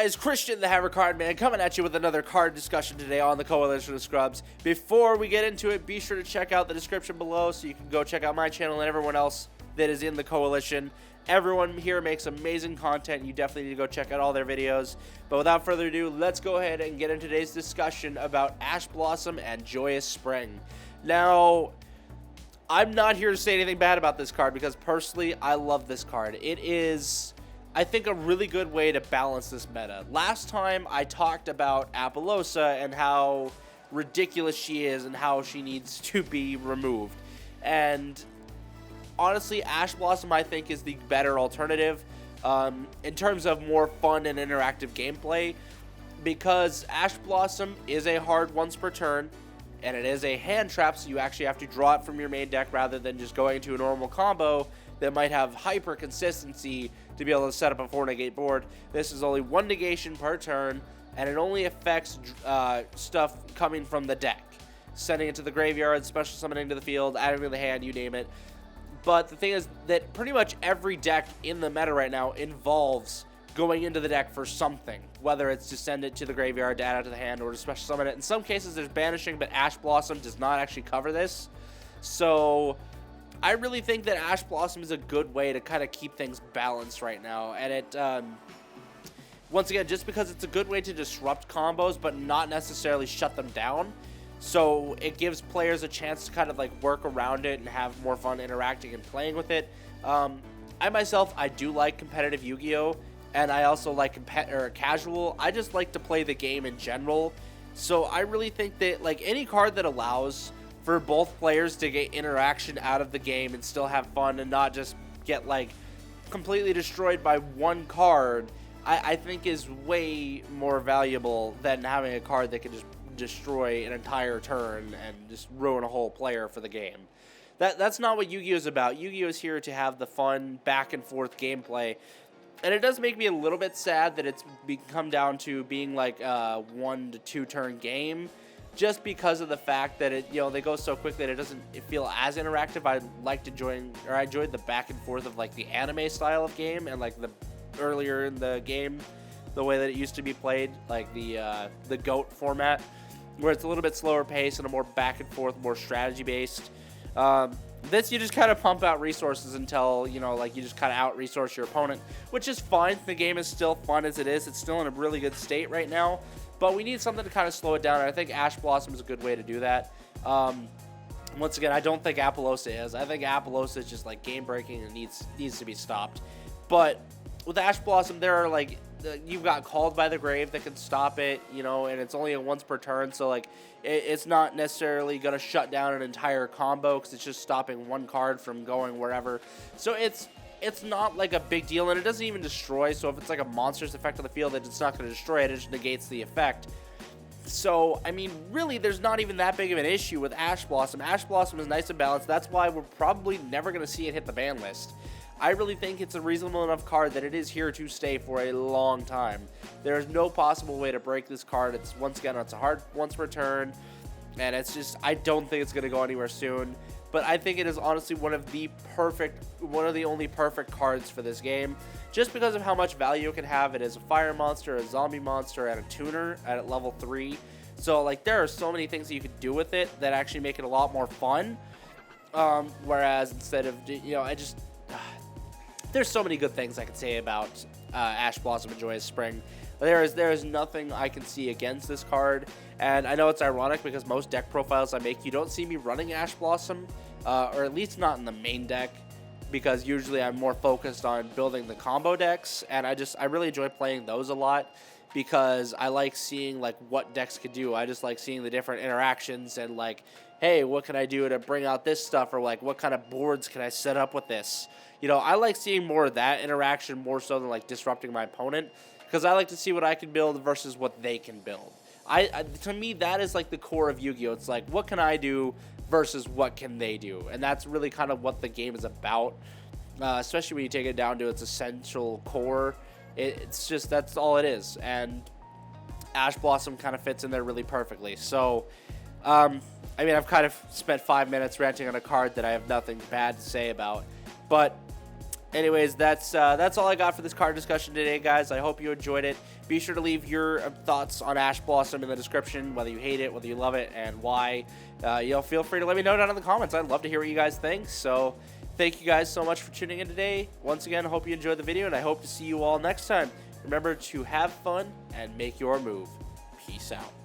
guys, Christian the Havre Card Man coming at you with another card discussion today on the Coalition of Scrubs. Before we get into it, be sure to check out the description below so you can go check out my channel and everyone else that is in the Coalition. Everyone here makes amazing content. You definitely need to go check out all their videos. But without further ado, let's go ahead and get into today's discussion about Ash Blossom and Joyous Spring. Now, I'm not here to say anything bad about this card because personally, I love this card. It is, I think, a really good way to balance this meta. Last time I talked about Appaloosa and how ridiculous she is and how she needs to be removed. And honestly, Ash Blossom, I think, is the better alternative in terms of more fun and interactive gameplay, because Ash Blossom is a hard once per turn, and it is a hand trap, so you actually have to draw it from your main deck rather than just going into a normal combo that might have hyper consistency to be able to set up a 4-negate board. This is only 1 negation per turn, and it only affects stuff coming from the deck. Sending it to the graveyard, special summoning to the field, adding to the hand, you name it. But the thing is that pretty much every deck in the meta right now involves going into the deck for something, whether it's to send it to the graveyard, to add it to the hand, or to special summon it. In some cases, there's banishing, but Ash Blossom does not actually cover this. So I really think that Ash Blossom is a good way to kind of keep things balanced right now. And it, once again, just because it's a good way to disrupt combos, but not necessarily shut them down. So it gives players a chance to kind of like work around it and have more fun interacting and playing with it. I myself, I do like competitive Yu-Gi-Oh! And I also like casual. I just like to play the game in general. So I really think that like any card that allows for both players to get interaction out of the game and still have fun and not just get like completely destroyed by one card, I think is way more valuable than having a card that can just destroy an entire turn and just ruin a whole player for the game. That's not what Yu-Gi-Oh! Is about. Yu-Gi-Oh! Is here to have the fun back and forth gameplay. And it does make me a little bit sad that it's come down to being like a 1 to 2 turn game, just because of the fact that it, they go so quickly that it doesn't feel as interactive. I enjoyed the back and forth of like the anime style of game and like the earlier in the game, the way that it used to be played, like the GOAT format, where it's a little bit slower pace and a more back and forth, more strategy based. This, you just kind of pump out resources until, you just kind of out-resource your opponent, which is fine. The game is still fun as it is. It's still in a really good state right now, but we need something to kind of slow it down, and I think Ash Blossom is a good way to do that. Once again, I don't think Appaloosa is. I think Appaloosa is just, like, game-breaking and needs to be stopped. But with Ash Blossom, there are, like, you've got Called by the Grave that can stop it, and it's only a once per turn, so like it's not necessarily going to shut down an entire combo because it's just stopping one card from going wherever. So it's not like a big deal, and it doesn't even destroy. So if it's like a monster's effect on the field, it's not going to destroy it. It just negates the effect. So, I mean, really, there's not even that big of an issue with Ash Blossom. Ash Blossom is nice and balanced. That's why we're probably never going to see it hit the ban list. I really think it's a reasonable enough card that it is here to stay for a long time. There is no possible way to break this card. It's, once again, it's a hard once per turn, and it's just, I don't think it's going to go anywhere soon. But I think it is honestly one of the only perfect cards for this game, just because of how much value it can have. It is a fire monster, a zombie monster, and a tuner at level 3. So, like, there are so many things that you could do with it that actually make it a lot more fun. Whereas instead of, there's so many good things I could say about Ash Blossom and Joyous Spring. There is nothing I can see against this card, and I know it's ironic because most deck profiles I make, you don't see me running Ash Blossom, or at least not in the main deck, because usually I'm more focused on building the combo decks, and I really enjoy playing those a lot because I like seeing like what decks could do. I just like seeing the different interactions and like, hey, what can I do to bring out this stuff, or like what kind of boards can I set up with this? I like seeing more of that interaction more so than like disrupting my opponent, because I like to see what I can build versus what they can build. To me, that is like the core of Yu-Gi-Oh! It's like, what can I do versus what can they do? And that's really kind of what the game is about, especially when you take it down to its essential core. It's just, that's all it is. And Ash Blossom kind of fits in there really perfectly. So, I've kind of spent 5 minutes ranting on a card that I have nothing bad to say about. But Anyways, that's all I got for this card discussion today, guys. I hope you enjoyed it. Be sure to leave your thoughts on Ash Blossom in the description, whether you hate it, whether you love it, and why. Feel free to let me know down in the comments. I'd love to hear what you guys think. So thank you guys so much for tuning in today. Once again, I hope you enjoyed the video, and I hope to see you all next time. Remember to have fun and make your move. Peace out.